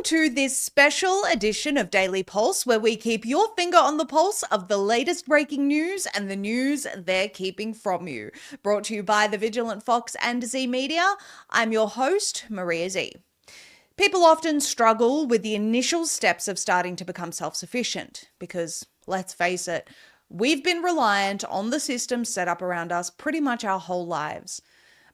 to this special edition of Daily Pulse, where we keep your finger on the pulse of the latest breaking news and the news they're keeping from you. Brought to you by the Vigilant Fox and Z Media. I'm your host, Maria Z. People often struggle with the initial steps of starting to become self-sufficient because, let's face it, we've been reliant on the systems set up around us pretty much our whole lives.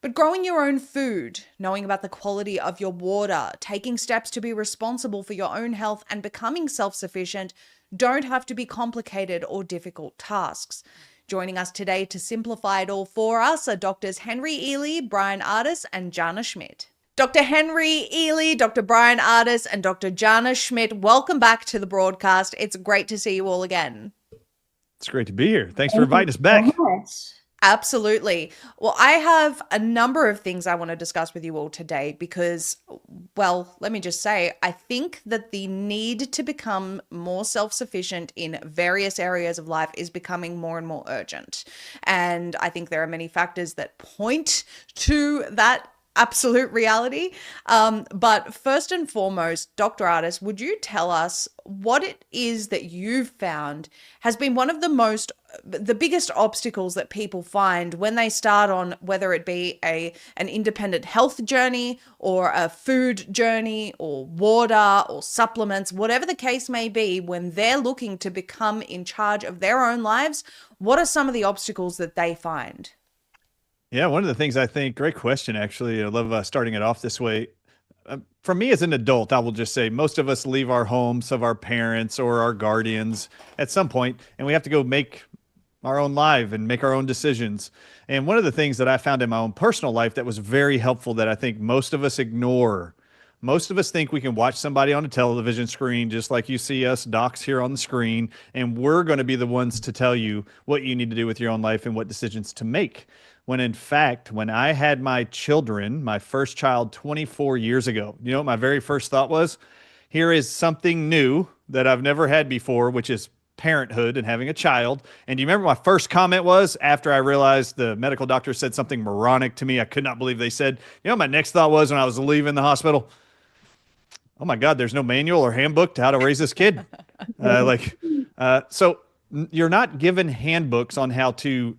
But growing your own food, knowing about the quality of your water, taking steps to be responsible for your own health and becoming self-sufficient don't have to be complicated or difficult tasks. Joining us today to simplify it all for us are Doctors Henry Ealy, Brian Ardis, and Jana Schmidt. Dr. Henry Ealy, Dr. Brian Ardis, and Dr. Jana Schmidt, welcome back to the broadcast. It's great to see you all again. It's great to be here. Thanks for inviting us back. Absolutely. Well, I have a number of things I want to discuss with you all today because, well, let me just say, I think that the need to become more self-sufficient in various areas of life is becoming more and more urgent. And I think there are many factors that point to that absolute reality. But first and foremost, Dr. Ardis, would you tell us what it is that you've found has been one of the biggest obstacles that people find when they start on, whether it be an independent health journey or a food journey or water or supplements, whatever the case may be, when they're looking to become in charge of their own lives, what are some of the obstacles that they find? Yeah, one of the things I think, great question, actually. I love starting it off this way. For me as an adult, I will just say most of us leave our homes of our parents or our guardians at some point, and we have to go make our own life and make our own decisions. And one of the things that I found in my own personal life that was very helpful that I think most of us ignore. Most of us think we can watch somebody on a television screen, just like you see us docs here on the screen, and we're going to be the ones to tell you what you need to do with your own life and what decisions to make. When in fact, when I had my children, my first child 24 years ago, you know what my very first thought was? Here is something new that I've never had before, which is parenthood and having a child. And do you remember my first comment was after I realized the medical doctor said something moronic to me? I could not believe they said, you know, my next thought was when I was leaving the hospital, oh my God, there's no manual or handbook to how to raise this kid. So you're not given handbooks on how to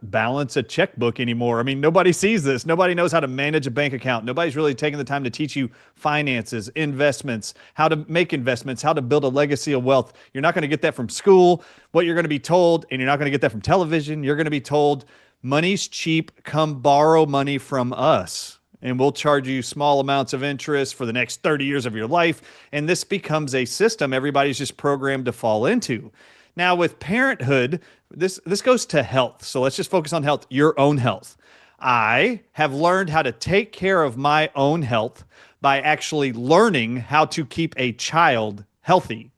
balance a checkbook anymore. I mean, nobody sees this. Nobody knows how to manage a bank account. Nobody's really taking the time to teach you finances, investments, how to make investments, how to build a legacy of wealth. You're not going to get that from school. What you're going to be told, and you're not going to get that from television, you're going to be told money's cheap. Come borrow money from us, and we'll charge you small amounts of interest for the next 30 years of your life. And this becomes a system everybody's just programmed to fall into. Now, with parenthood, this goes to health. So let's just focus on health, your own health. I have learned how to take care of my own health by actually learning how to keep a child healthy.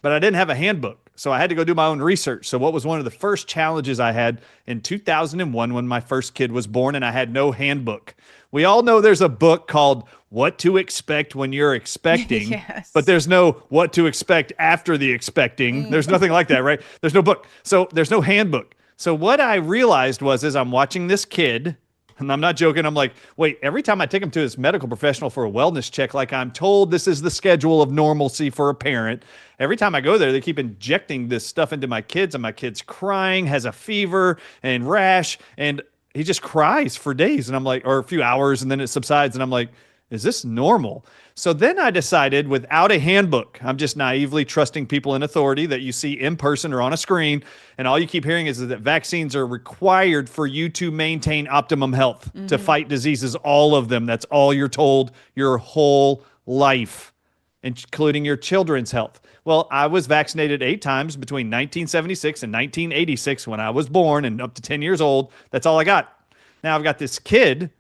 But I didn't have a handbook, so I had to go do my own research. So what was one of the first challenges I had in 2001 when my first kid was born and I had no handbook? We all know there's a book called What to Expect When You're Expecting, yes. But there's no what to expect after the expecting. There's nothing like that, right? There's no book. So there's no handbook. So what I realized was as I'm watching this kid, and I'm not joking, I'm like, wait, every time I take him to this medical professional for a wellness check, like I'm told this is the schedule of normalcy for a parent. Every time I go there, they keep injecting this stuff into my kids, and my kid's crying, has a fever and rash, and he just cries for days. And I'm like, or a few hours, and then it subsides. And I'm like, is this normal? So then I decided without a handbook, I'm just naively trusting people in authority that you see in person or on a screen. And all you keep hearing is that vaccines are required for you to maintain optimum health, to fight diseases, all of them. That's all you're told your whole life, including your children's health. Well, I was vaccinated 8 times between 1976 and 1986 when I was born and up to 10 years old. That's all I got. Now I've got this kid,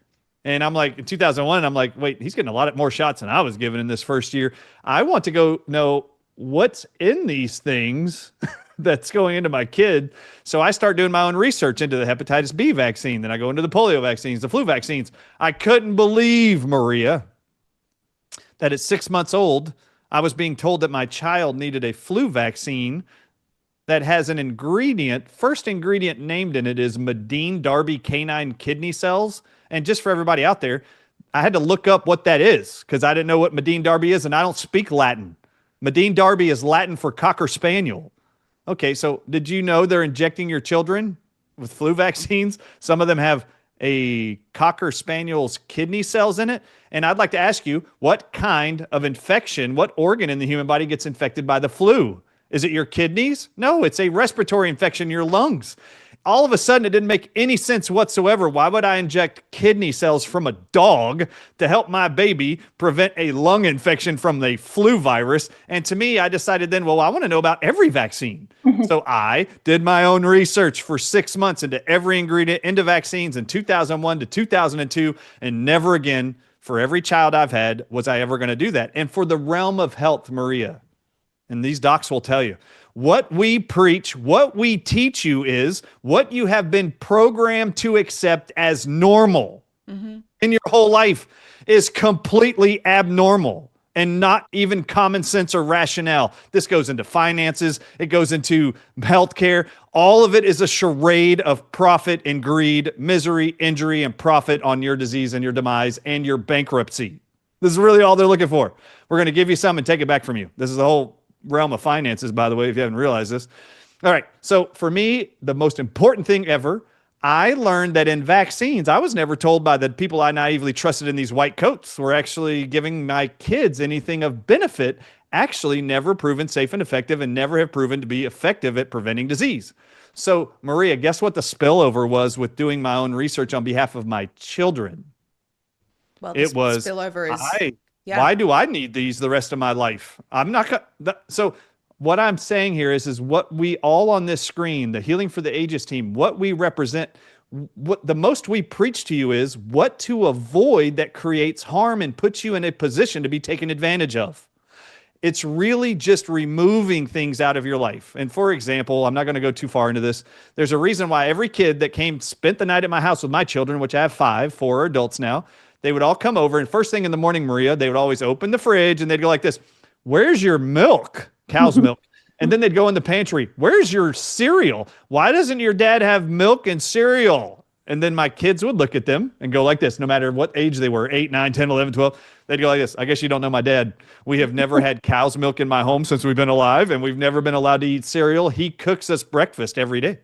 and I'm like, in 2001, I'm like, wait, he's getting a lot more shots than I was given in this first year. I want to go know what's in these things that's going into my kid. So I start doing my own research into the hepatitis B vaccine. Then I go into the polio vaccines, the flu vaccines. I couldn't believe, Maria, that at 6 months old, I was being told that my child needed a flu vaccine that has an ingredient, first ingredient named in it is Medine Darby canine kidney cells. And just for everybody out there, I had to look up what that is because I didn't know what Medine Darby is, and I don't speak Latin. Medine Darby is Latin for Cocker Spaniel. Okay, so did you know they're injecting your children with flu vaccines? Some of them have a Cocker Spaniel's kidney cells in it. And I'd like to ask you, what kind of infection, what organ in the human body gets infected by the flu? Is it your kidneys? No, it's a respiratory infection in your lungs. All of a sudden, it didn't make any sense whatsoever. Why would I inject kidney cells from a dog to help my baby prevent a lung infection from the flu virus? And to me, I decided then, well, I want to know about every vaccine. So I did my own research for 6 months into every ingredient into vaccines in 2001 to 2002, and never again for every child I've had was I ever going to do that. And for the realm of health, Maria, and these docs will tell you, what we preach, what we teach you is what you have been programmed to accept as normal in your whole life is completely abnormal and not even common sense or rationale. This goes into finances. It goes into healthcare. All of it is a charade of profit and greed, misery, injury, and profit on your disease and your demise and your bankruptcy. This is really all they're looking for. We're going to give you some and take it back from you. This is the whole realm of finances, by the way, if you haven't realized this. All right. So for me, the most important thing ever, I learned that in vaccines, I was never told by the people I naively trusted in these white coats were actually giving my kids anything of benefit, actually never proven safe and effective and never have proven to be effective at preventing disease. So Maria, guess what the spillover was with doing my own research on behalf of my children? Well, It was, spillover is why do I need these the rest of my life? I'm not gonna. So what I'm saying here is what we all on this screen, the Healing for the Ages team, what we represent, what the most we preach to you is what to avoid that creates harm and puts you in a position to be taken advantage of. It's really just removing things out of your life. And for example, I'm not going to go too far into this. There's a reason why every kid that spent the night at my house with my children, which I have 5, 4 are adults now, they would all come over, and first thing in the morning, Maria, they would always open the fridge and they'd go like this, "Where's your milk?" Cow's milk. And then they'd go in the pantry, "Where's your cereal? Why doesn't your dad have milk and cereal?" And then my kids would look at them and go like this, no matter what age they were, 8, 9, 10, 11, 12. They'd go like this, "I guess you don't know my dad. We have never had cow's milk in my home since we've been alive, and we've never been allowed to eat cereal. He cooks us breakfast every day."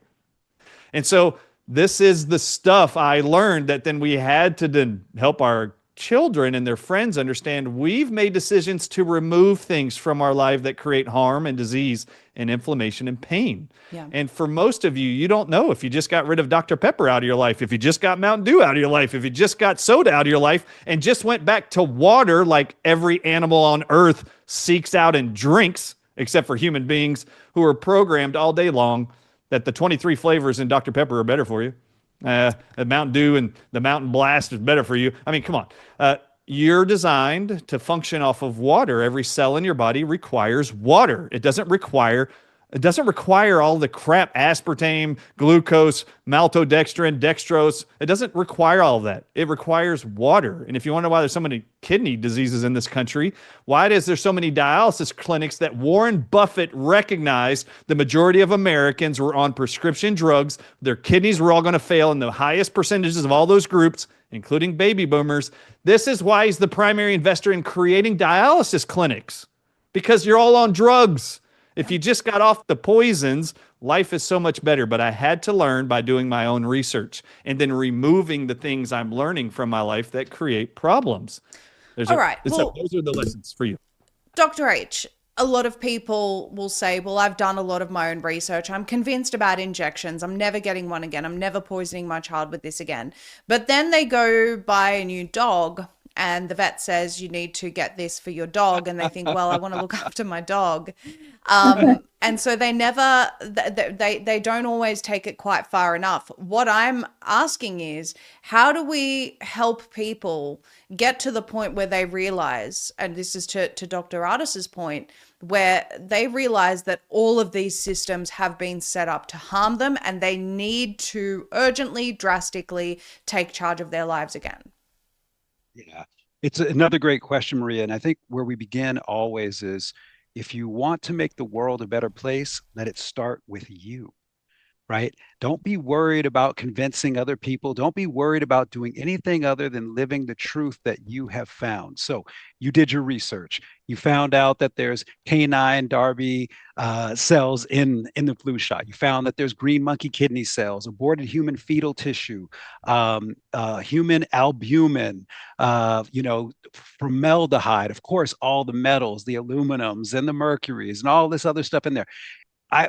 And so this is the stuff I learned that then we had to then help our children and their friends understand. We've made decisions to remove things from our life that create harm and disease and inflammation and pain. Yeah. And for most of you, you don't know if you just got rid of Dr. Pepper out of your life, if you just got Mountain Dew out of your life, if you just got soda out of your life and just went back to water like every animal on earth seeks out and drinks, except for human beings who are programmed all day long that the 23 flavors in Dr. Pepper are better for you. The Mountain Dew and the Mountain Blast is better for you. I mean, come on. You're designed to function off of water. Every cell in your body requires water. It doesn't require all the crap, aspartame, glucose, maltodextrin, dextrose. It doesn't require all of that. It requires water. And if you wonder why there's so many kidney diseases in this country, why is there so many dialysis clinics that Warren Buffett recognized the majority of Americans were on prescription drugs, their kidneys were all going to fail in the highest percentages of all those groups, including baby boomers. This is why he's the primary investor in creating dialysis clinics, because you're all on drugs. If you just got off the poisons, life is so much better. But I had to learn by doing my own research and then removing the things I'm learning from my life that create problems. All right. Well, those are the lessons for you. Dr. H, a lot of people will say, well, I've done a lot of my own research. I'm convinced about injections. I'm never getting one again. I'm never poisoning my child with this again. But then they go buy a new dog and the vet says you need to get this for your dog. And they think, well, I want to look after my dog. And so they never, they don't always take it quite far enough. What I'm asking is, how do we help people get to the point where they realize, and this is to Dr. Ardis's point, where they realize that all of these systems have been set up to harm them and they need to urgently, drastically take charge of their lives again? Yeah, it's another great question, Maria. And I think where we begin always is, if you want to make the world a better place, let it start with you. right? Don't be worried about convincing other people. Don't be worried about doing anything other than living the truth that you have found. So you did your research. You found out that there's canine Darby cells in the flu shot. You found that there's green monkey kidney cells, aborted human fetal tissue, human albumin, formaldehyde, of course, all the metals, the aluminums and the mercuries and all this other stuff in there.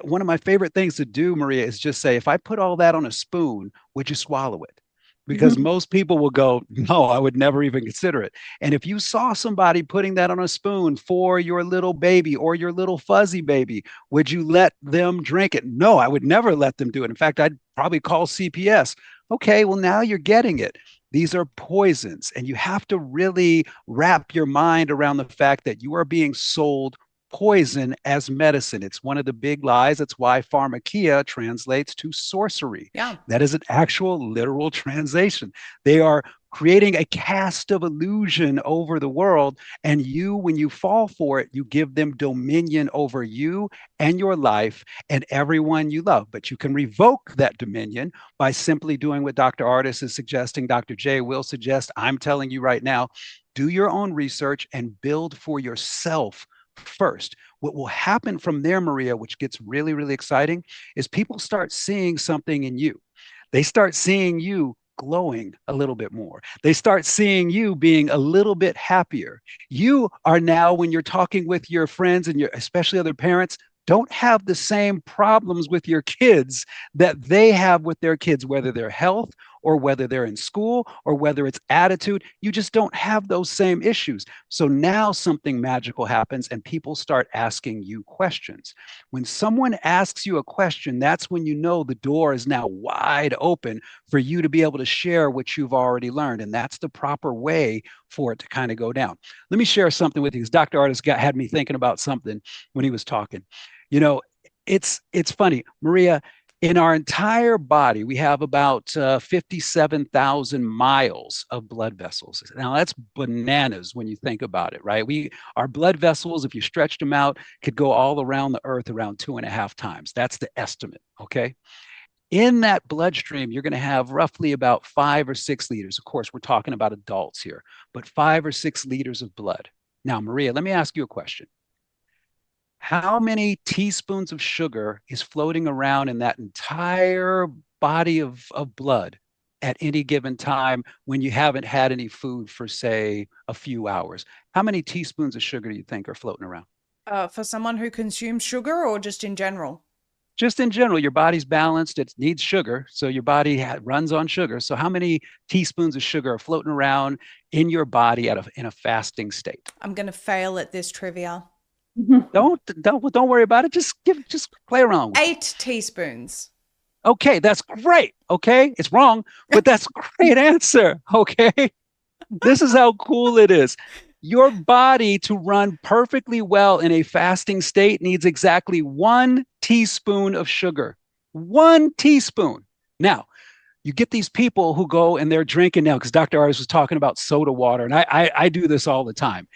One of my favorite things to do, Maria, is just say, if I put all that on a spoon, would you swallow it? Because most people will go, no, I would never even consider it. And if you saw somebody putting that on a spoon for your little baby or your little fuzzy baby, would you let them drink it? No, I would never let them do it. In fact, I'd probably call CPS. Okay, well, now you're getting it. These are poisons, and you have to really wrap your mind around the fact that you are being sold poison as medicine. It's one of the big lies. That's why pharmakia translates to sorcery. Yeah. That is an actual literal translation. They are creating a cast of illusion over the world. And you, when you fall for it, you give them dominion over you and your life and everyone you love. But you can revoke that dominion by simply doing what Dr. Artis is suggesting, Dr. J will suggest. I'm telling you right now, do your own research and build for yourself first. What will happen from there, Maria, which gets really, really exciting, is people start seeing something in you. They start seeing you glowing a little bit more. They start seeing you being a little bit happier. You are now, when you're talking with your friends and your, especially other parents, don't have the same problems with your kids that they have with their kids, whether they're health or whether they're in school or whether it's attitude. You just don't have those same issues. So now something magical happens and people start asking you questions. When someone asks you a question, that's when you know the door is now wide open for you to be able to share what you've already learned. And that's the proper way for it to kind of go down. Let me share something with you, because Dr. Artis had me thinking about something when he was talking. You know, it's funny, Maria, in our entire body, we have about 57,000 miles of blood vessels. Now that's bananas when you think about it, right? Our blood vessels, if you stretched them out, could go all around the earth around 2.5 times. That's the estimate, okay? In that bloodstream, you're going to have roughly about 5 or 6 liters. Of course, we're talking about adults here, but 5 or 6 liters of blood. Now, Maria, let me ask you a question. How many teaspoons of sugar is floating around in that entire body of blood at any given time when you haven't had any food for, say, a few hours? How many teaspoons of sugar do you think are floating around? For someone who consumes sugar, or just in general? Just in general, your body's balanced. It needs sugar. So your body runs on sugar. So how many teaspoons of sugar are floating around in your body in a fasting state? I'm going to fail at this trivia. Don't worry about it. Just play around. 8 teaspoons. Okay, that's great. Okay, it's wrong, but that's a great answer. Okay, this is how cool it is. Your body, to run perfectly well in a fasting state, needs exactly 1 teaspoon of sugar. 1 teaspoon. Now, you get these people who go and they're drinking now, because Dr. Artis was talking about soda water, and I do this all the time.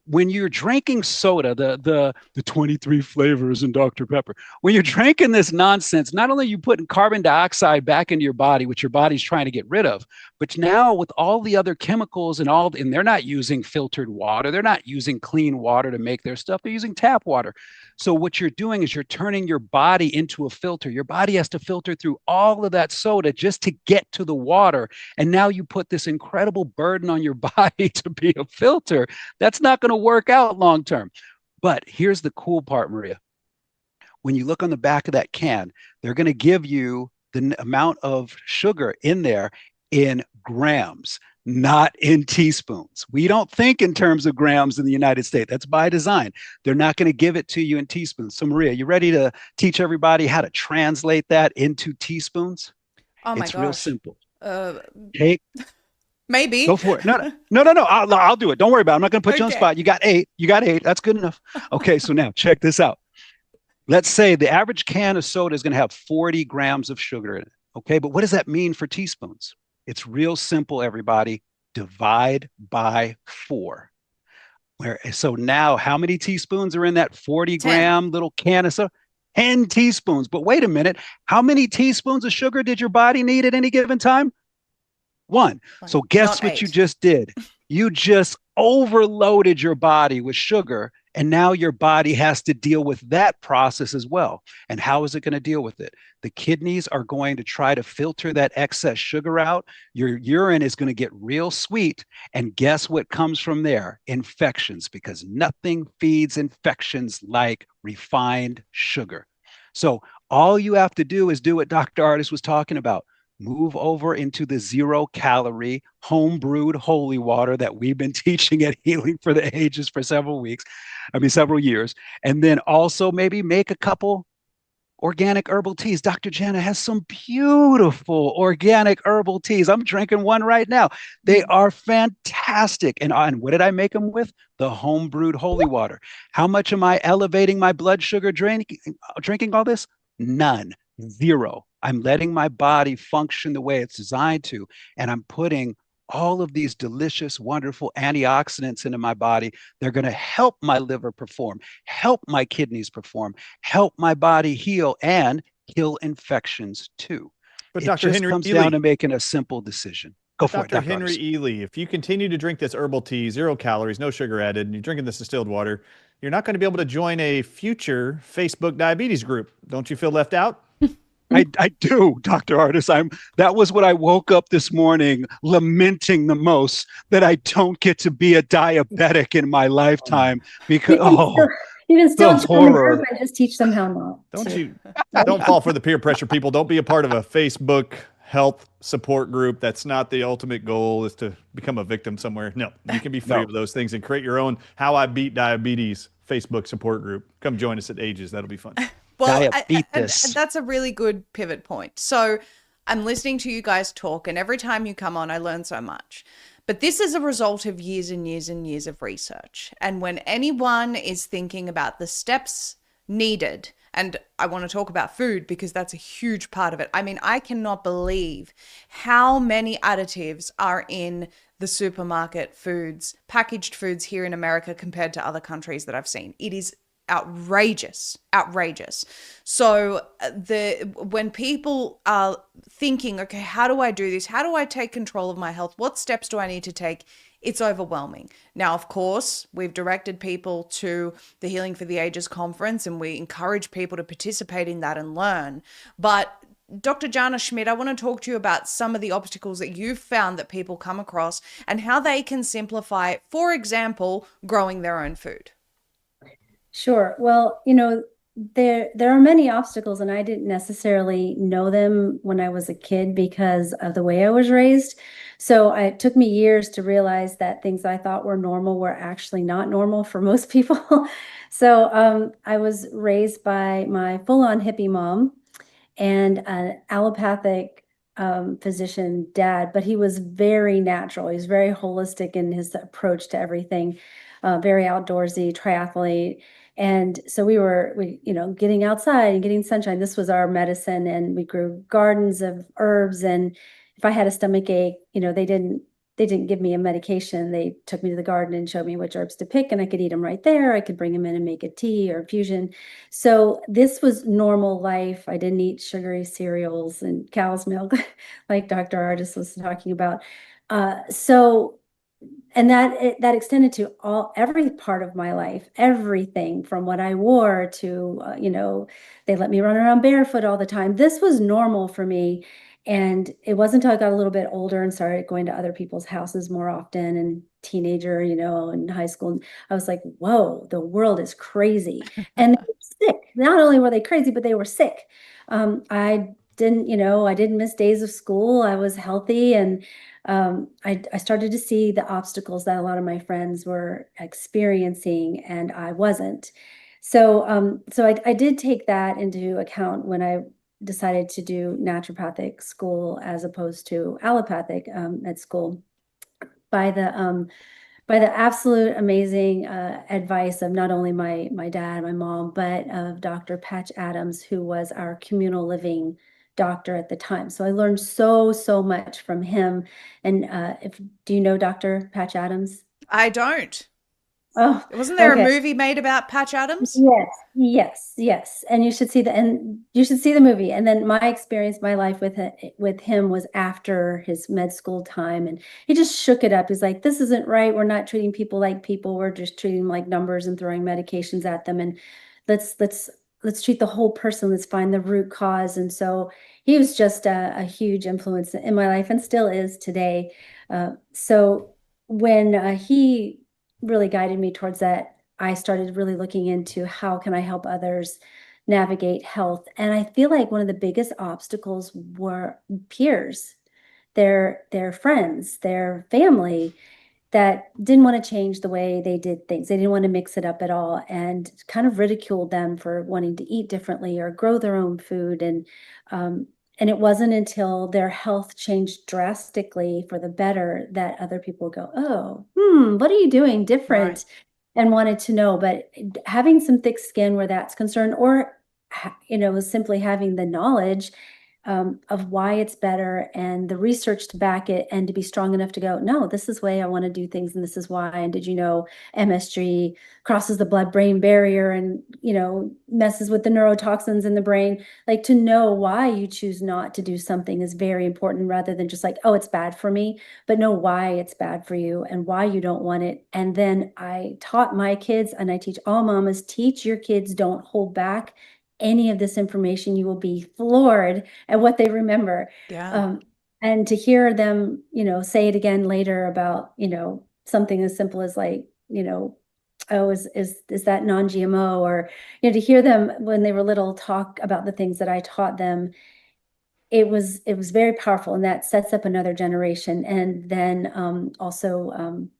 When you're drinking soda, the 23 flavors in Dr. Pepper, when you're drinking this nonsense, not only are you putting carbon dioxide back into your body, which your body's trying to get rid of, but now with all the other chemicals and they're not using filtered water, they're not using clean water to make their stuff, they're using tap water. So what you're doing is you're turning your body into a filter. Your body has to filter through all of that soda just to get to the water. And now you put this incredible burden on your body to be a filter. That's not going to work out long term. But here's the cool part, Maria. When you look on the back of that can, they're going to give you the amount of sugar in there in grams, not in teaspoons. We don't think in terms of grams in the United States. That's by design. They're not going to give it to you in teaspoons. So Maria, you ready to teach everybody how to translate that into teaspoons? Oh my gosh. It's real simple. Maybe. Go for it. No. I'll do it. Don't worry about it. I'm not going to put you on the spot. You got 8. That's good enough. Okay, so now check this out. Let's say the average can of soda is going to have 40 grams of sugar in it. Okay, but what does that mean for teaspoons? It's real simple, everybody. Divide by 4. So now how many teaspoons are in that 40 gram little can of soda? 10 teaspoons. But wait a minute, how many teaspoons of sugar did your body need at any given time? One. So guess what you just did? You just overloaded your body with sugar, and now your body has to deal with that process as well. And how is it going to deal with it? The kidneys are going to try to filter that excess sugar out. Your urine is going to get real sweet. And guess what comes from there? Infections, because nothing feeds infections like refined sugar. So all you have to do is do what Dr. Artis was talking about. Move over into the 0-calorie home brewed holy water that we've been teaching at Healing for the Ages for several years. And then also maybe make a couple organic herbal teas. Dr. Jana has some beautiful organic herbal teas. I'm drinking one right now. They are fantastic. And what did I make them with? The home brewed holy water. How much am I elevating my blood sugar drinking all this? None. Zero. I'm letting my body function the way it's designed to, and I'm putting all of these delicious, wonderful antioxidants into my body. They're going to help my liver perform, help my kidneys perform, help my body heal, and kill infections too. But it Dr. just Henry comes Ely, down to making a simple decision. Go for it, Dr. Dr. Henry Artis. Ely, if you continue to drink this herbal tea, 0 calories, no sugar added, and you're drinking this distilled water, you're not going to be able to join a future Facebook diabetes group. Don't you feel left out? I do, Dr. Artis. That was what I woke up this morning lamenting the most, that I don't get to be a diabetic in my lifetime because you can still the join the horror. group and just teach them how not. Don't fall for the peer pressure, people. Don't be a part of a Facebook health support group. That's not the ultimate goal, is to become a victim somewhere. No, you can be free of those things and create your own How I Beat Diabetes Facebook support group. Come join us at Ages. That'll be fun. Well, and that's a really good pivot point. So I'm listening to you guys talk, and every time you come on, I learn so much. But this is a result of years and years and years of research. And when anyone is thinking about the steps needed, and I want to talk about food because that's a huge part of it. I mean, I cannot believe how many additives are in the supermarket foods, packaged foods here in America compared to other countries that I've seen. It is outrageous. So when people are thinking, okay, how do I do this? How do I take control of my health? What steps do I need to take? It's overwhelming. Now, of course, we've directed people to the Healing for the Ages conference, and we encourage people to participate in that and learn. But Dr. Jana Schmidt, I want to talk to you about some of the obstacles that you've found that people come across and how they can simplify, for example, growing their own food. Sure. Well, there are many obstacles, and I didn't necessarily know them when I was a kid because of the way I was raised. So it took me years to realize that things I thought were normal were actually not normal for most people. So I was raised by my full-on hippie mom and an allopathic physician dad, but he was very natural. He was very holistic in his approach to everything, very outdoorsy, triathlete. And so we getting outside and getting sunshine. This was our medicine, and we grew gardens of herbs. And if I had a stomach ache, they didn't give me a medication. They took me to the garden and showed me which herbs to pick, and I could eat them right there. I could bring them in and make a tea or infusion. So this was normal life. I didn't eat sugary cereals and cow's milk like Dr. Artis was talking about. And that extended to every part of my life, everything from what I wore to, they let me run around barefoot all the time. This was normal for me. And it wasn't until I got a little bit older and started going to other people's houses more often, and teenager, in high school, I was like, whoa, the world is crazy. And they were sick. Not only were they crazy, but they were sick. I didn't miss days of school. I was healthy, and I started to see the obstacles that a lot of my friends were experiencing, and I wasn't. So I did take that into account when I decided to do naturopathic school as opposed to allopathic at school, by the absolute amazing advice of not only my dad, my mom, but of Dr. Patch Adams, who was our communal living doctor at the time. So I learned so much from him. And do you know Dr. Patch Adams? I don't. Oh, Wasn't there okay. a movie made about Patch Adams? Yes. And you should see the movie. And then my experience, my life with him was after his med school time, and he just shook it up. He's like, "This isn't right. We're not treating people like people. We're just treating them like numbers and throwing medications at them. And let's treat the whole person. Let's find the root cause." And so he was just a huge influence in my life and still is today. So when he really guided me towards that, I started really looking into how can I help others navigate health. And I feel like one of the biggest obstacles were peers, their friends, their family that didn't want to change the way they did things. They didn't want to mix it up at all, and kind of ridiculed them for wanting to eat differently or grow their own food. And it wasn't until their health changed drastically for the better that other people go, "Oh, what are you doing different?" Right. And wanted to know. But having some thick skin where that's concerned, or simply having the knowledge of why it's better and the research to back it, and to be strong enough to go, "No, this is the way I want to do things, and this is why." And did you know MSG crosses the blood-brain barrier and messes with the neurotoxins in the brain? Like, to know why you choose not to do something is very important, rather than just like, "Oh, it's bad for me," but know why it's bad for you and why you don't want it. And then I taught my kids, and I teach all mamas, teach your kids, don't hold back any of this information. You will be floored at what they remember. Yeah. And to hear them, say it again later about, something as simple as like, "Oh, is that non-GMO?" Or, to hear them when they were little talk about the things that I taught them, it was very powerful, and that sets up another generation. And then also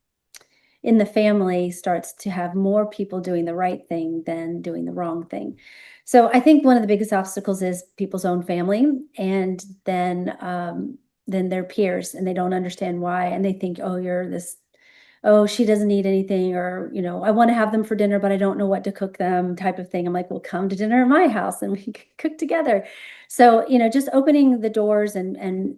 in the family starts to have more people doing the right thing than doing the wrong thing. So I think one of the biggest obstacles is people's own family, and then their peers, and they don't understand why, and they think, "Oh, you're this. Oh, she doesn't eat anything," or, "I want to have them for dinner, but I don't know what to cook them," type of thing. I'm like, "Well, come to dinner at my house and we can cook together." So, just opening the doors and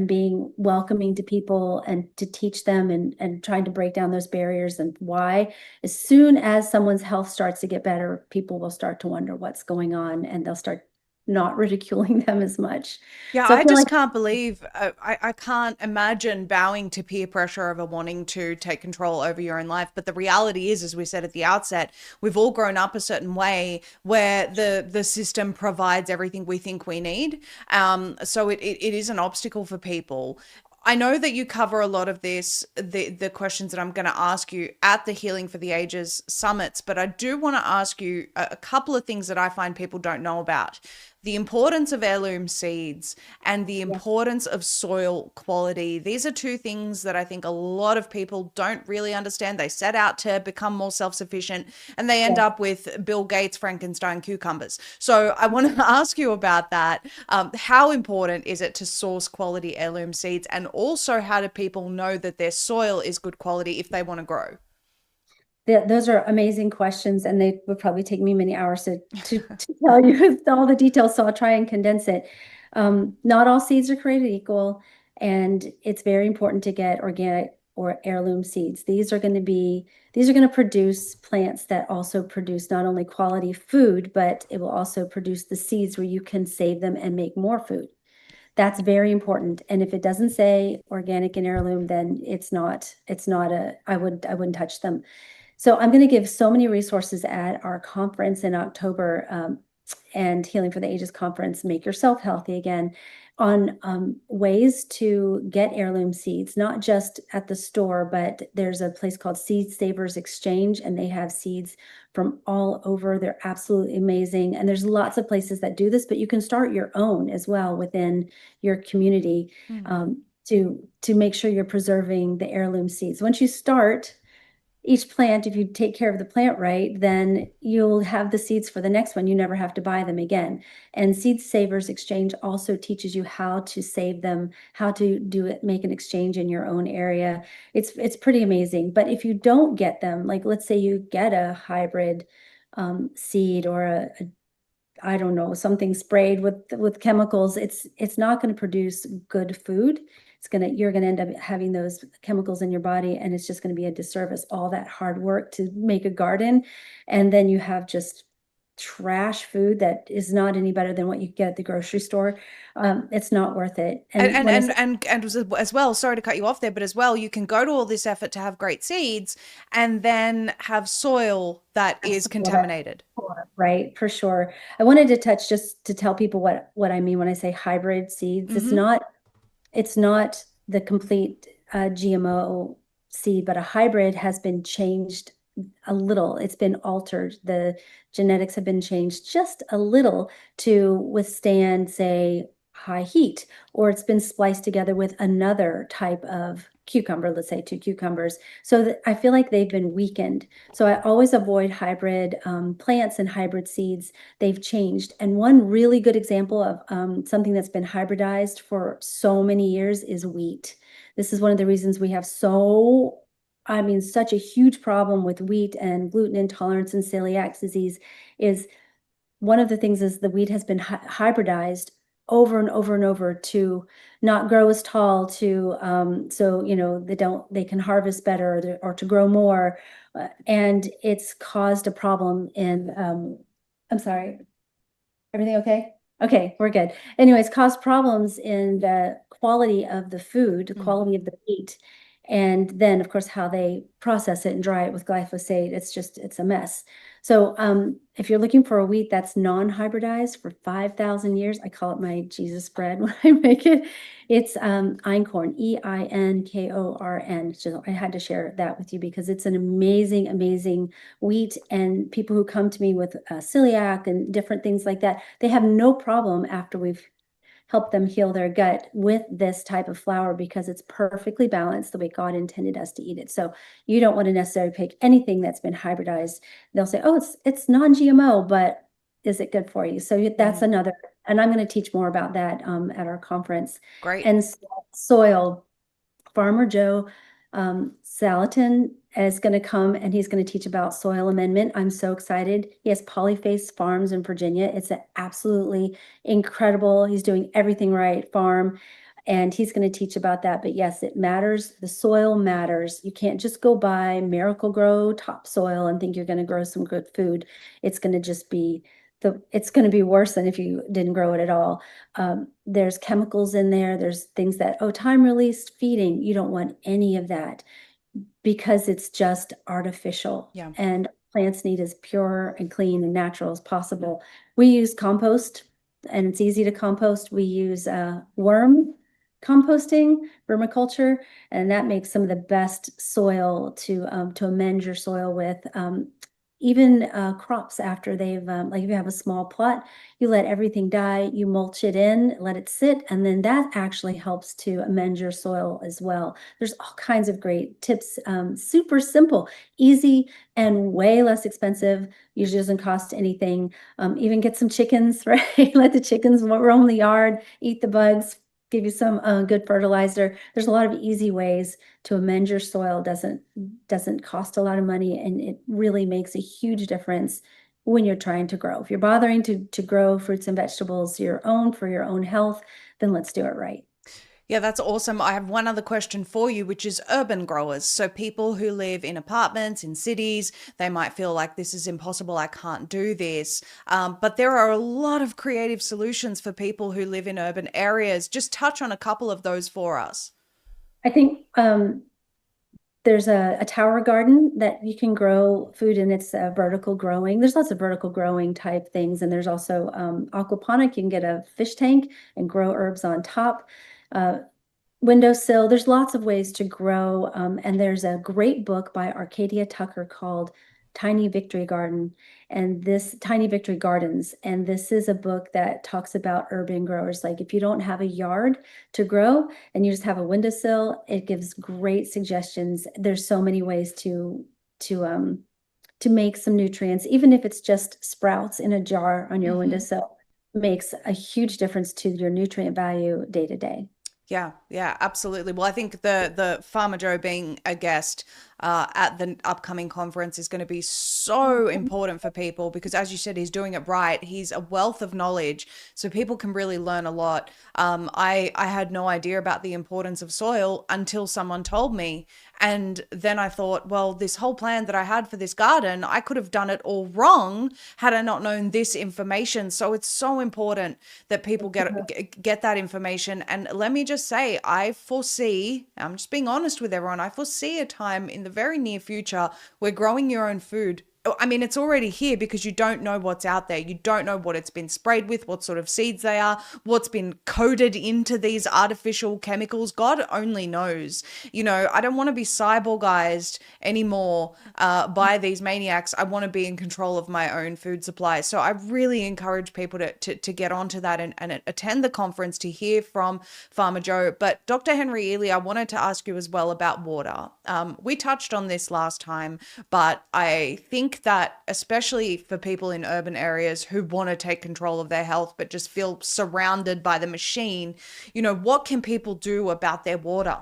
being welcoming to people, and to teach them, and trying to break down those barriers, and why as soon as someone's health starts to get better, people will start to wonder what's going on, and they'll start not ridiculing them as much. Yeah, So I I feel just like, can't believe, I can't imagine bowing to peer pressure over wanting to take control over your own life. But the reality is, as we said at the outset, we've all grown up a certain way where the system provides everything we think we need. So it is an obstacle for people. I know that you cover a lot of this, the questions that I'm going to ask you at the Healing for the Ages summits, but I do want to ask you a couple of things that I find people don't know about. The importance of heirloom seeds and the yes, importance of soil quality. These are two things that I think a lot of people don't really understand. They set out to become more self-sufficient and they end yes. up with Bill Gates Frankenstein cucumbers. So I want to ask you about that. How important is it to source quality heirloom seeds? And also, how do people know that their soil is good quality if they want to grow? Those are amazing questions, and they would probably take me many hours to tell you all the details. So I'll try and condense it. Not all seeds are created equal, and it's very important to get organic or heirloom seeds. These are going to produce plants that also produce not only quality food, but it will also produce the seeds where you can save them and make more food. That's very important. And if it doesn't say organic and heirloom, then I wouldn't touch them. So I'm going to give so many resources at our conference in October, and Healing for the Ages conference, Make Yourself Healthy Again, on ways to get heirloom seeds, not just at the store, but there's a place called Seed Savers Exchange, and they have seeds from all over. They're absolutely amazing. And there's lots of places that do this, but you can start your own as well within your community, to make sure you're preserving the heirloom seeds. Once you start each plant, if you take care of the plant right, then you'll have the seeds for the next one. You never have to buy them again. And Seed Savers Exchange also teaches you how to save them, how to do it, make an exchange in your own area. It's pretty amazing. But if you don't get them, like let's say you get a hybrid seed, or I don't know, something sprayed with chemicals, it's not going to produce good food. It's you're gonna end up having those chemicals in your body, and it's just gonna be a disservice, all that hard work to make a garden, and then you have just trash food that is not any better than what you get at the grocery store. It's not worth it. And as well, sorry to cut you off there, but as well, you can go to all this effort to have great seeds and then have soil that is contaminated. Right, for sure. I wanted to touch, just to tell people what I mean when I say hybrid seeds. It's not the complete GMO seed, but a hybrid has been changed a little. It's been altered. The genetics have been changed just a little to withstand, say, high heat, or it's been spliced together with another type of cucumber, let's say 2 cucumbers. So that I feel like they've been weakened. So I always avoid hybrid plants and hybrid seeds. They've changed. And one really good example of something that's been hybridized for so many years is wheat. This is one of the reasons we have such a huge problem with wheat and gluten intolerance and celiac disease. Is one of the things is the wheat has been hybridized over and over and over to not grow as tall, to so they can harvest better, or to grow more, and it's caused a problem in I'm sorry, everything okay? Okay, we're good. Anyways, caused problems in the quality of the food, the quality of the wheat. And then, of course, how they process it and dry it with glyphosate, it's a mess. So if you're looking for a wheat that's non-hybridized for 5,000 years, I call it my Jesus bread when I make it. It's einkorn, EINKORN. I had to share that with you because it's an amazing, amazing wheat. And people who come to me with celiac and different things like that, they have no problem after we've help them heal their gut with this type of flour, because it's perfectly balanced the way God intended us to eat it. So you don't want to necessarily pick anything that's been hybridized. They'll say, oh, it's non-GMO, but is it good for you? So that's another, and I'm going to teach more about that at our conference. Great. And soil, Farmer Joe Salatin is going to come and he's going to teach about soil amendment. I'm so excited. He has Polyface Farms in Virginia. It's an absolutely incredible, he's doing everything right farm, and he's going to teach about that. But yes, it matters. The soil matters. You can't just go buy Miracle-Gro topsoil and think you're going to grow some good food. It's going to just be it's going to be worse than if you didn't grow it at all. There's chemicals in there. There's things that, time-released feeding. You don't want any of that because it's just artificial. Yeah. And plants need as pure and clean and natural as possible. We use compost, and it's easy to compost. We use worm composting, vermiculture, and that makes some of the best soil to amend your soil with. Even crops after they've, like if you have a small plot, you let everything die, you mulch it in, let it sit, and then that actually helps to amend your soil as well. There's all kinds of great tips, super simple, easy, and way less expensive. Usually doesn't cost anything. Even get some chickens, right? Let the chickens roam the yard, eat the bugs, give you some good fertilizer. There's a lot of easy ways to amend your soil. Doesn't cost a lot of money, and it really makes a huge difference when you're trying to grow. If you're bothering to grow fruits and vegetables for your own health, then let's do it right. Yeah, that's awesome. I have one other question for you, which is urban growers. So people who live in apartments, in cities, they might feel like this is impossible, I can't do this. But there are a lot of creative solutions for people who live in urban areas. Just touch on a couple of those for us. I think there's a tower garden that you can grow food in. It's vertical growing. There's lots of vertical growing type things. And there's also aquaponic. You can get a fish tank and grow herbs on top. Windowsill. There's lots of ways to grow. And there's a great book by Arcadia Tucker called Tiny Victory Garden, and this Tiny Victory Gardens. And this is a book that talks about urban growers. Like if you don't have a yard to grow and you just have a windowsill, it gives great suggestions. There's so many ways to make some nutrients, even if it's just sprouts in a jar on your windowsill, makes a huge difference to your nutrient value day to day. Yeah, absolutely. Well, I think the Farmer Joe being a guest at the upcoming conference is going to be so important for people because, as you said, he's doing it right. He's a wealth of knowledge, so people can really learn a lot. I had no idea about the importance of soil until someone told me. And then I thought, well, this whole plan that I had for this garden, I could have done it all wrong had I not known this information. So it's so important that people get that information. And let me just say, I foresee, I'm just being honest with everyone, I foresee a time in the very near future where growing your own food, I mean, it's already here because you don't know what's out there. You don't know what it's been sprayed with, what sort of seeds they are, what's been coded into these artificial chemicals. God only knows. You know, I don't want to be cyborgized anymore by these maniacs. I want to be in control of my own food supply. So I really encourage people to get onto that and attend the conference to hear from Farmer Joe. But Dr. Henry Ely, I wanted to ask you as well about water. We touched on this last time, but I think that especially for people in urban areas who want to take control of their health but just feel surrounded by the machine, you know, what can people do about their water?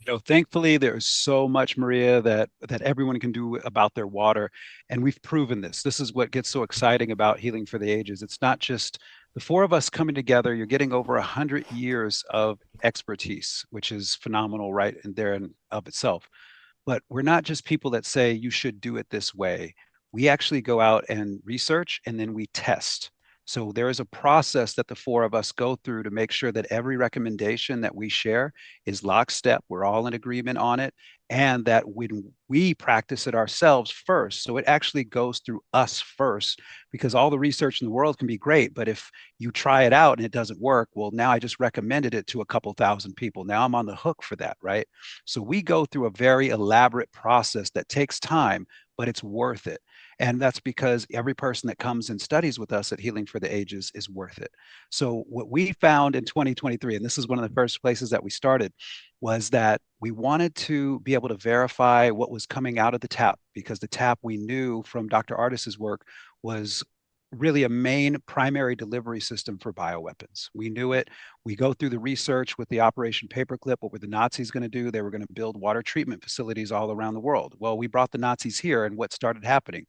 You know, thankfully, there's so much, Maria, that everyone can do about their water, and we've proven this. This is what gets so exciting about Healing for the Ages. It's not just the four of us coming together. You're getting over 100 years of expertise, which is phenomenal, right? And there in of itself. But we're not just people that say you should do it this way. We actually go out and research and then we test. So there is a process that the four of us go through to make sure that every recommendation that we share is lockstep. We're all in agreement on it. And that when we practice it ourselves first, so it actually goes through us first, because all the research in the world can be great, but if you try it out and it doesn't work, well, now I just recommended it to a couple thousand people. Now I'm on the hook for that, right? So we go through a very elaborate process that takes time, but it's worth it. And that's because every person that comes and studies with us at Healing for the Ages is worth it. So what we found in 2023, and this is one of the first places that we started, was that we wanted to be able to verify what was coming out of the tap, because the tap, we knew from Dr. Artis's work, was really a main primary delivery system for bioweapons. We knew it. We go through the research with the Operation Paperclip. What were the Nazis going to do? They were going to build water treatment facilities all around the world. Well, we brought the Nazis here, and what started happening?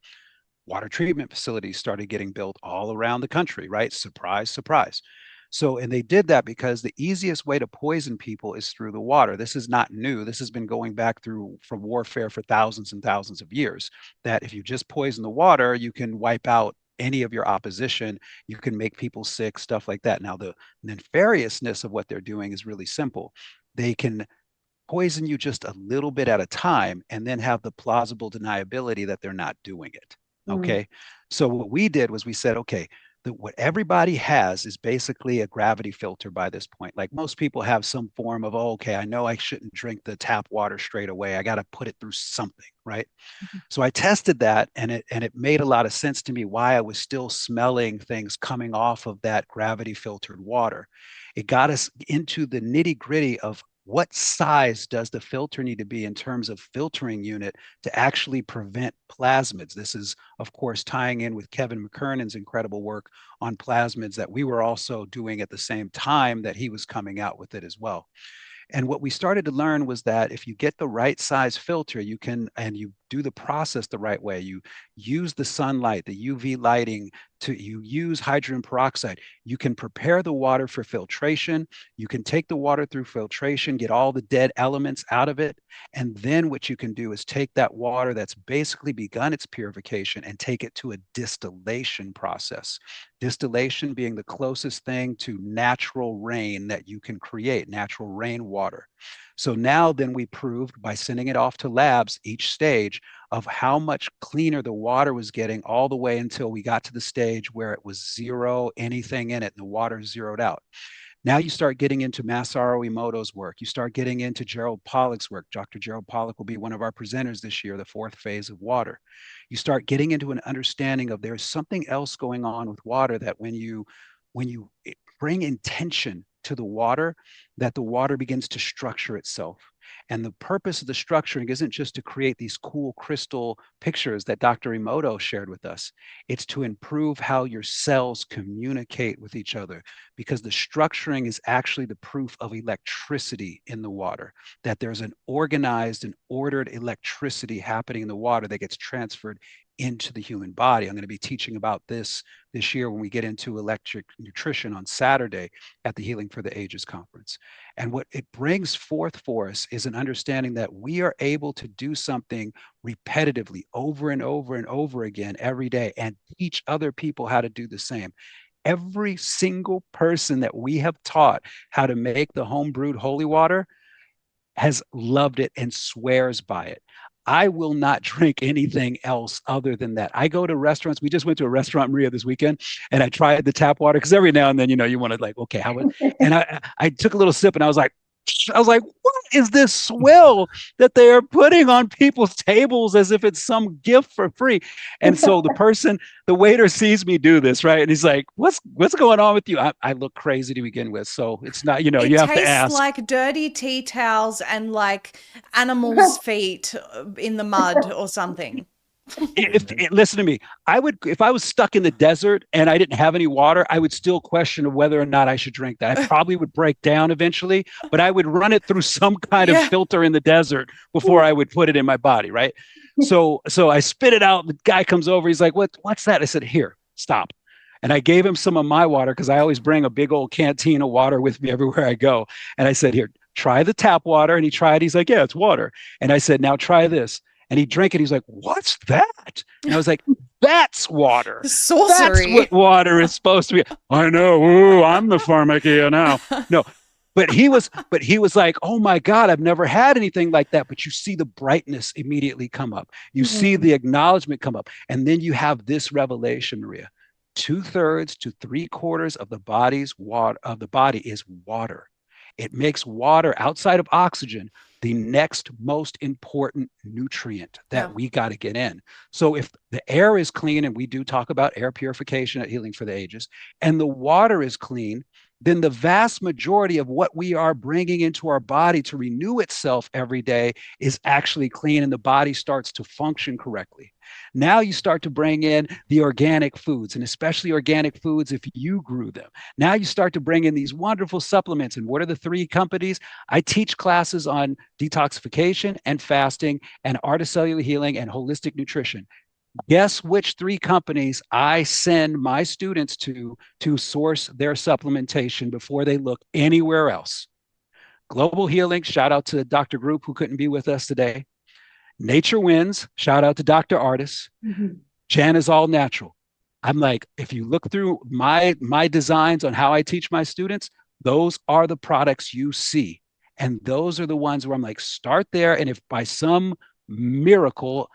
Water treatment facilities started getting built all around the country, right? Surprise, surprise. So, and they did that because the easiest way to poison people is through the water. This is not new. This has been going back through from warfare for thousands and thousands of years, that if you just poison the water, you can wipe out any of your opposition. You can make people sick, stuff like that. Now, the nefariousness of what they're doing is really simple. They can poison you just a little bit at a time and then have the plausible deniability that they're not doing it. Okay. So what we did was we said, okay, what everybody has is basically a gravity filter by this point. Like most people have some form of, oh, okay, I know I shouldn't drink the tap water straight away. I got to put it through something, right? So I tested that, and it made a lot of sense to me why I was still smelling things coming off of that gravity filtered water. It got us into the nitty gritty of what size does the filter need to be in terms of filtering unit to actually prevent plasmids? This is, of course, tying in with Kevin McKernan's incredible work on plasmids that we were also doing at the same time that he was coming out with it as well. And what we started to learn was that if you get the right size filter, you can, and you do the process the right way, you use the sunlight, the UV lighting, you use hydrogen peroxide, you can prepare the water for filtration. You can take the water through filtration, get all the dead elements out of it. And then what you can do is take that water that's basically begun its purification and take it to a distillation process. Distillation being the closest thing to natural rain that you can create, natural rainwater. So now then we proved by sending it off to labs each stage of how much cleaner the water was getting, all the way until we got to the stage where it was zero anything in it and the water zeroed out. Now you start getting into Masaru Emoto's work. You start getting into Gerald Pollack's work. Dr. Gerald Pollack will be one of our presenters this year, the fourth phase of water. You start getting into an understanding of there's something else going on with water, that when you bring intention to the water, that the water begins to structure itself. And the purpose of the structuring isn't just to create these cool crystal pictures that Dr. Emoto shared with us. It's to improve how your cells communicate with each other, because the structuring is actually the proof of electricity in the water, that there's an organized and ordered electricity happening in the water that gets transferred into the human body. I'm going to be teaching about this year when we get into electric nutrition on Saturday at the Healing for the Ages conference. And what it brings forth for us is an understanding that we are able to do something repetitively over and over and over again every day and teach other people how to do the same. Every single person that we have taught how to make the home brewed holy water has loved it and swears by it. I will not drink anything else other than that. I go to restaurants. We just went to a restaurant, Maria, this weekend, and I tried the tap water, because every now and then, you want to like, okay, how would, and I took a little sip and I was like, what is this swill that they are putting on people's tables as if it's some gift for free? And so the waiter sees me do this, right? And he's like, what's going on with you? I look crazy to begin with. So it's not, you have to ask. It tastes like dirty tea towels and like animals' feet in the mud or something. Listen to me. If I was stuck in the desert and I didn't have any water, I would still question whether or not I should drink that. I probably would break down eventually, but I would run it through some kind of filter in the desert before I would put it in my body, right? So I spit it out. The guy comes over. He's like, what's that? I said, here, stop. And I gave him some of my water, because I always bring a big old canteen of water with me everywhere I go. And I said, here, try the tap water. And he tried. He's like, yeah, it's water. And I said, now try this. And he drank it. He's like, what's that? And I was like, that's water. Sorcery. That's what water is supposed to be. I know. Ooh, I'm the pharmacia now. No, but he was like, oh my God, I've never had anything like that. But you see the brightness immediately come up. You see the acknowledgement come up. And then you have this revelation, Maria. 2/3 to 3/4 of the body is water. It makes water, outside of oxygen, the next most important nutrient that we got to get in. So if the air is clean, and we do talk about air purification at Healing for the Ages, and the water is clean, then the vast majority of what we are bringing into our body to renew itself every day is actually clean, and the body starts to function correctly. Now you start to bring in the organic foods, and especially organic foods if you grew them. Now you start to bring in these wonderful supplements. And what are the 3 companies? I teach classes on detoxification and fasting and articellular healing and holistic nutrition. Guess which 3 companies I send my students to source their supplementation before they look anywhere else? Global Healing, shout out to Dr. Group, who couldn't be with us today. Nature Wins, shout out to Dr. Artis. Jan is All Natural. I'm like, if you look through my designs on how I teach my students, those are the products you see. And those are the ones where I'm like, start there. And if by some miracle,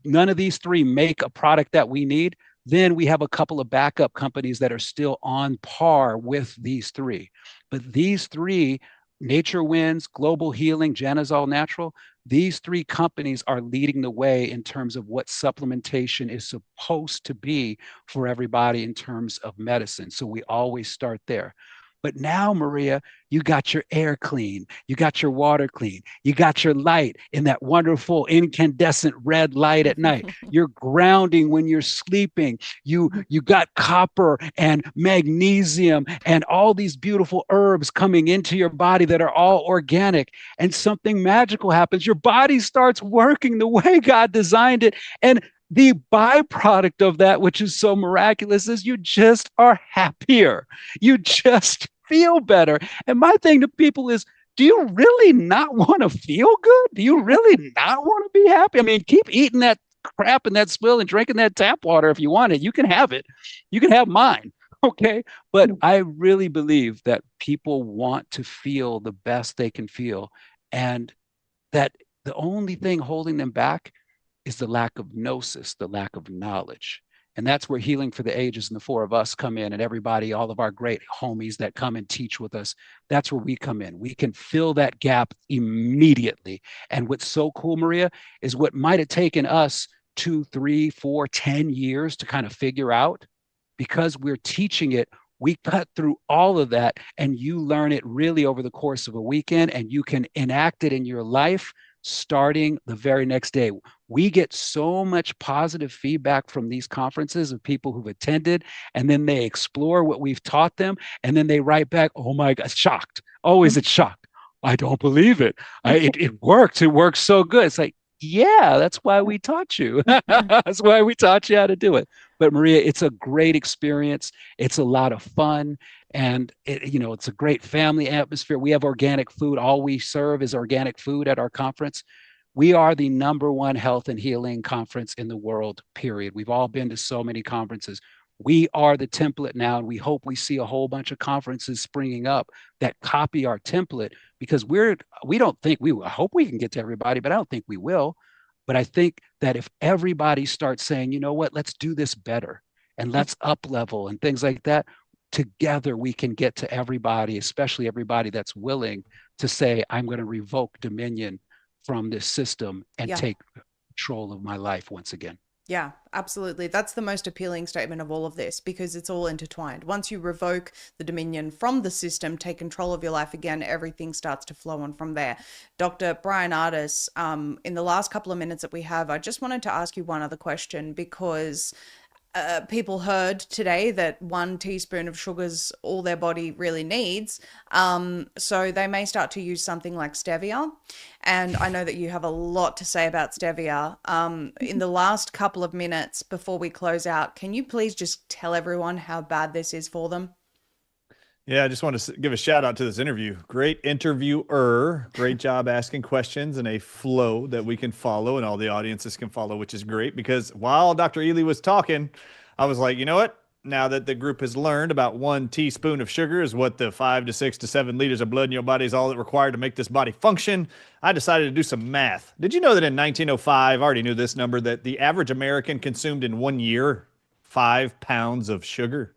none of these 3 make a product that we need, then we have a couple of backup companies that are still on par with these 3. But these 3, Nature Wins, Global Healing, Jana's All Natural, these 3 companies are leading the way in terms of what supplementation is supposed to be for everybody in terms of medicine. So we always start there. But now, Maria, you got your air clean, you got your water clean, you got your light in that wonderful incandescent red light at night. You're grounding when you're sleeping. You got copper and magnesium and all these beautiful herbs coming into your body that are all organic. And something magical happens. Your body starts working the way God designed it. And the byproduct of that, which is so miraculous, is you just are happier. You just feel better. And my thing to people is, do you really not want to feel good? Do you really not want to be happy? I mean, keep eating that crap and that swill and drinking that tap water if you want it. You can have it. You can have mine. Okay. But I really believe that people want to feel the best they can feel. And that the only thing holding them back is the lack of gnosis, the lack of knowledge. And that's where Healing for the Ages and the 4 of us come in, and everybody, all of our great homies that come and teach with us. That's where we come in. We can fill that gap immediately. And what's so cool, Maria, is what might have taken us 2, 3, 4, 10 years to kind of figure out, because we're teaching it We cut through all of that, and you learn it really over the course of a weekend, and you can enact it in your life starting the very next day. We get so much positive feedback from these conferences of people who've attended, and then they explore what we've taught them, and then they write back, oh my God, shocked. Oh, is it shocked? I don't believe it. It worked. It worked so good. It's like, yeah, that's why we taught you. That's why we taught you how to do it. But Maria, it's a great experience. It's a lot of fun. And it's a great family atmosphere. We have organic food. All we serve is organic food at our conference. We are the #1 health and healing conference in the world, period. We've all been to so many conferences. We are the template now, and we hope we see a whole bunch of conferences springing up that copy our template, because we don't think I hope we can get to everybody, but I don't think we will. But I think that if everybody starts saying, you know what, let's do this better and let's up level and things like that, together we can get to everybody, especially everybody that's willing to say, I'm going to revoke dominion from this system and take control of my life once again. Yeah, absolutely. That's the most appealing statement of all of this, because it's all intertwined. Once you revoke the dominion from the system, take control of your life again, everything starts to flow on from there. Dr. Bryan Ardis, in the last couple of minutes that we have, I just wanted to ask you one other question, because people heard today that 1 teaspoon of sugar is all their body really needs. So they may start to use something like stevia. And I know that you have a lot to say about stevia. In the last couple of minutes before we close out, can you please just tell everyone how bad this is for them? Yeah, I just want to give a shout out to this interview. Great interviewer. Great job asking questions in a flow that we can follow and all the audiences can follow, which is great, because while Dr. Ely was talking, I was like, you know what? Now that the group has learned about 1 teaspoon of sugar is what the 5 to 6 to 7 liters of blood in your body is all that required to make this body function, I decided to do some math. Did you know that in 1905, I already knew this number, that the average American consumed in 1 year 5 pounds of sugar?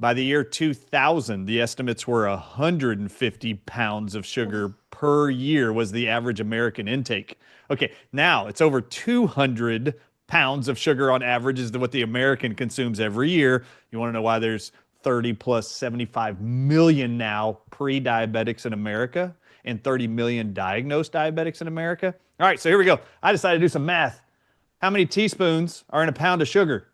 By the year 2000, the estimates were 150 pounds of sugar per year was the average American intake. Okay, now it's over 200 pounds of sugar on average is what the American consumes every year. You want to know why there's 30 plus 75 million now pre-diabetics in America and 30 million diagnosed diabetics in America? All right, so here we go. I decided to do some math. How many teaspoons are in a pound of sugar?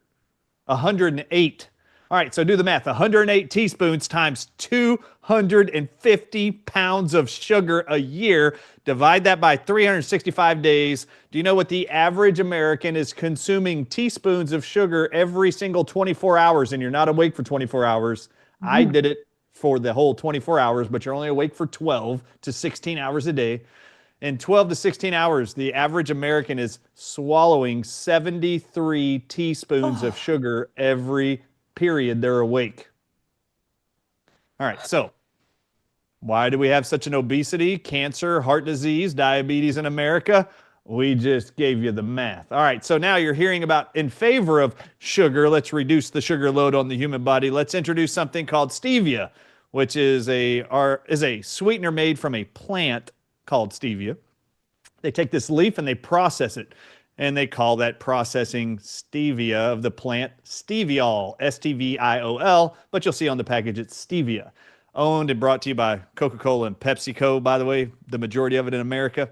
108. All right, so do the math. 108 teaspoons times 250 pounds of sugar a year. Divide that by 365 days. Do you know what the average American is consuming teaspoons of sugar every single 24 hours? And you're not awake for 24 hours. I did it for the whole 24 hours, but you're only awake for 12 to 16 hours a day. In 12 to 16 hours, the average American is swallowing 73 teaspoons of sugar every period they're awake. All right, so why do we have such an obesity, cancer, heart disease, diabetes in America? We just gave you the math. All right, so now you're hearing about in favor of sugar. Let's reduce the sugar load on the human body. Let's introduce something called stevia, which is a sweetener made from a plant called stevia. They take this leaf and they process it. And they call that processing stevia of the plant steviol, S-T-V-I-O-L, but you'll see on the package it's stevia. Owned and brought to you by Coca-Cola and PepsiCo, by the way, the majority of it in America.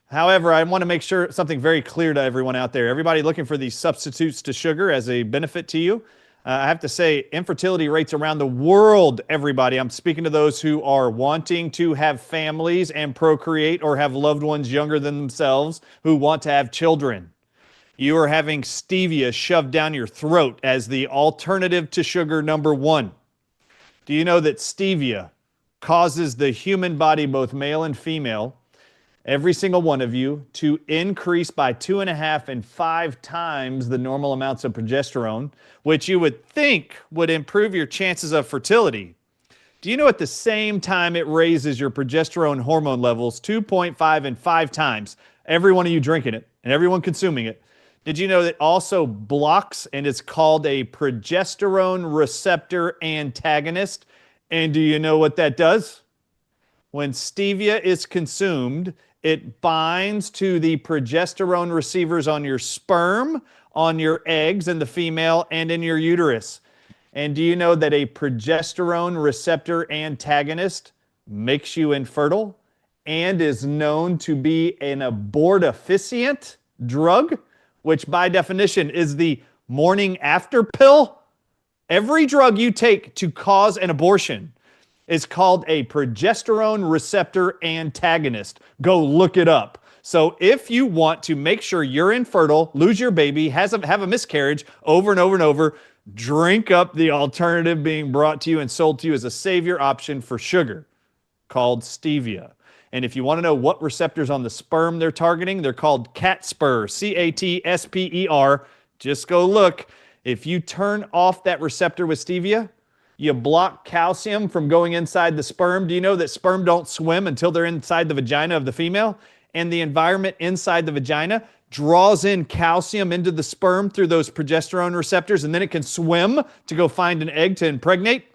However, I want to make sure something very clear to everyone out there. Everybody looking for these substitutes to sugar as a benefit to you. I have to say, infertility rates around the world, everybody. I'm speaking to those who are wanting to have families and procreate or have loved ones younger than themselves who want to have children. You are having stevia shoved down your throat as the alternative to sugar #1. Do you know that stevia causes the human body, both male and female, every single one of you, to increase by 2.5 and 5 times the normal amounts of progesterone, which you would think would improve your chances of fertility? Do you know at the same time it raises your progesterone hormone levels 2.5 and 5 times, every one of you drinking it and everyone consuming it? Did you know that also blocks, and it's called a progesterone receptor antagonist? And do you know what that does? When stevia is consumed, it binds to the progesterone receivers on your sperm, on your eggs in the female, and in your uterus. And do you know that a progesterone receptor antagonist makes you infertile and is known to be an abortifacient drug, which by definition is the morning after pill? Every drug you take to cause an abortion is called a progesterone receptor antagonist. Go look it up. So if you want to make sure you're infertile, lose your baby, have a miscarriage over and over and over, drink up the alternative being brought to you and sold to you as a savior option for sugar called stevia. And if you want to know what receptors on the sperm they're targeting, they're called CATSPER, CATSPER. Just go look. If you turn off that receptor with stevia, you block calcium from going inside the sperm. Do you know that sperm don't swim until they're inside the vagina of the female? And the environment inside the vagina draws in calcium into the sperm through those progesterone receptors, and then it can swim to go find an egg to impregnate?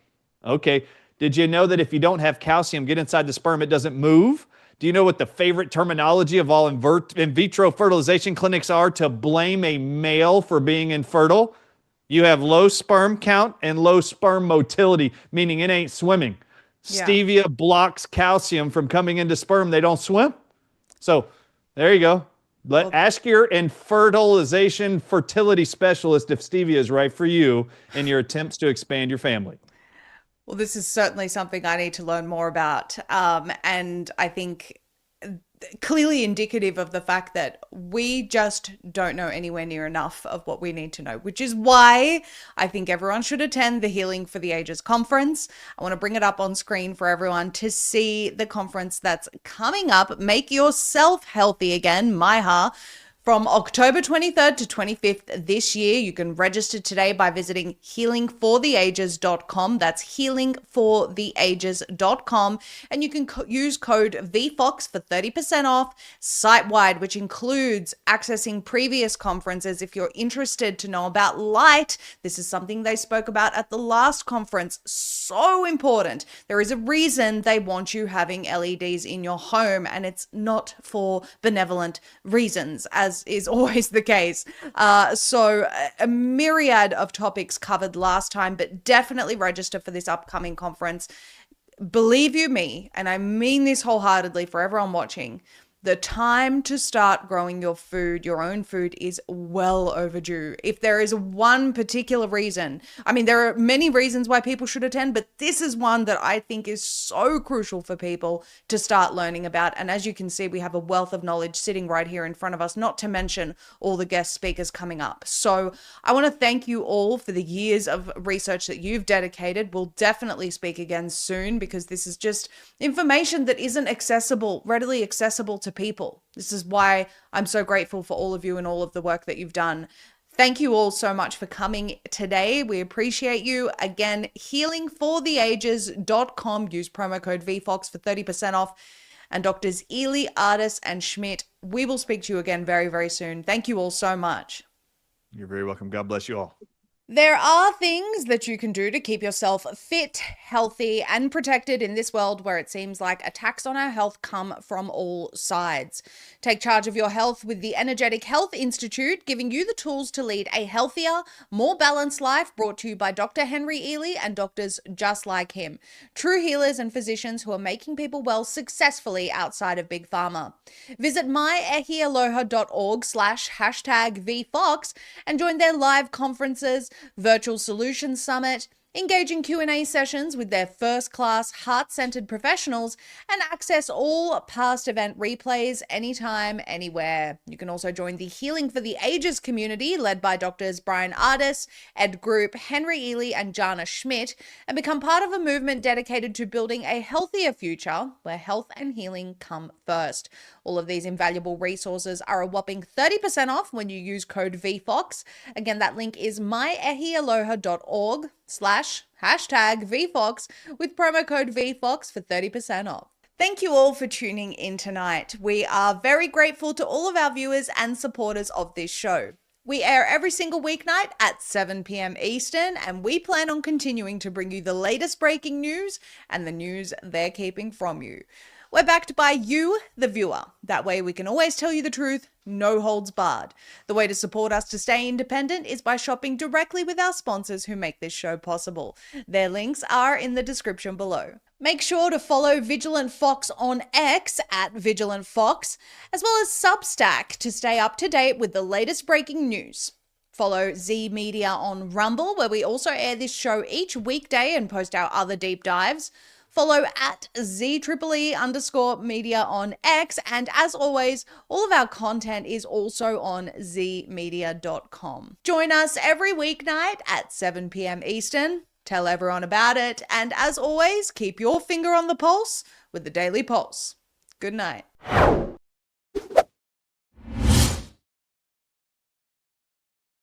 Okay. Did you know that if you don't have calcium get inside the sperm, it doesn't move? Do you know what the favorite terminology of all in vitro fertilization clinics are to blame a male for being infertile? You have low sperm count and low sperm motility, meaning it ain't swimming. Yeah. Stevia blocks calcium from coming into sperm. They don't swim. So there you go. Ask your infertilization fertility specialist if stevia is right for you in your attempts to expand your family. Well, this is certainly something I need to learn more about. And I think clearly indicative of the fact that we just don't know anywhere near enough of what we need to know, which is why I think everyone should attend the Healing for the Ages conference. I want to bring it up on screen for everyone to see the conference that's coming up. Make yourself healthy again, MyHa. From October 23rd to 25th this year. You can register today by visiting healingfortheages.com. That's healingfortheages.com. And you can use code VFOX for 30% off site-wide, which includes accessing previous conferences. If you're interested to know about light, this is something they spoke about at the last conference. So important. There is a reason they want you having LEDs in your home, and it's not for benevolent reasons, as is always the case. So a myriad of topics covered last time, but definitely register for this upcoming conference. Believe you me, and I mean this wholeheartedly for everyone watching, the time to start growing your food, your own food, is well overdue. If there is one particular reason, I mean, there are many reasons why people should attend, but this is one that I think is so crucial for people to start learning about. And as you can see, we have a wealth of knowledge sitting right here in front of us, not to mention all the guest speakers coming up. So I want to thank you all for the years of research that you've dedicated. We'll definitely speak again soon, because this is just information that isn't readily accessible to people. This is why I'm so grateful for all of you and all of the work that you've done. Thank you all so much for coming today. We appreciate you. Again, healingfortheages.com. Use promo code VFOX for 30% off. And Doctors Ely, Ardis, and Schmidt, we will speak to you again very, very soon. Thank you all so much. You're very welcome. God bless you all. There are things that you can do to keep yourself fit, healthy, and protected in this world where it seems like attacks on our health come from all sides. Take charge of your health with the Energetic Health Institute, giving you the tools to lead a healthier, more balanced life, brought to you by Dr. Henry Ely and doctors just like him. True healers and physicians who are making people well successfully outside of Big Pharma. Visit myehialoha.org/#VFox and join their live conferences, virtual solutions summit, engaging Q&A sessions with their first-class, heart-centered professionals, and access all past event replays anytime, anywhere. You can also join the Healing for the Ages community, led by Doctors Brian Ardis, Ed Group, Henry Ely, and Jana Schmidt, and become part of a movement dedicated to building a healthier future where health and healing come first. All of these invaluable resources are a whopping 30% off when you use code VFOX. Again, that link is myehialoha.org/#VFOX with promo code VFOX for 30% off. Thank you all for tuning in tonight. We are very grateful to all of our viewers and supporters of this show. We air every single weeknight at 7 p.m. Eastern, and we plan on continuing to bring you the latest breaking news and the news they're keeping from you. We're backed by you, the viewer. That way we can always tell you the truth, no holds barred. The way to support us to stay independent is by shopping directly with our sponsors who make this show possible. Their links are in the description below. Make sure to follow Vigilant Fox on X at Vigilant Fox, as well as Substack to stay up to date with the latest breaking news. Follow Z Media on Rumble, where we also air this show each weekday and post our other deep dives. Follow at ZEEE_media on X. And as always, all of our content is also on zmedia.com. Join us every weeknight at 7 p.m. Eastern. Tell everyone about it. And as always, keep your finger on the pulse with the Daily Pulse. Good night.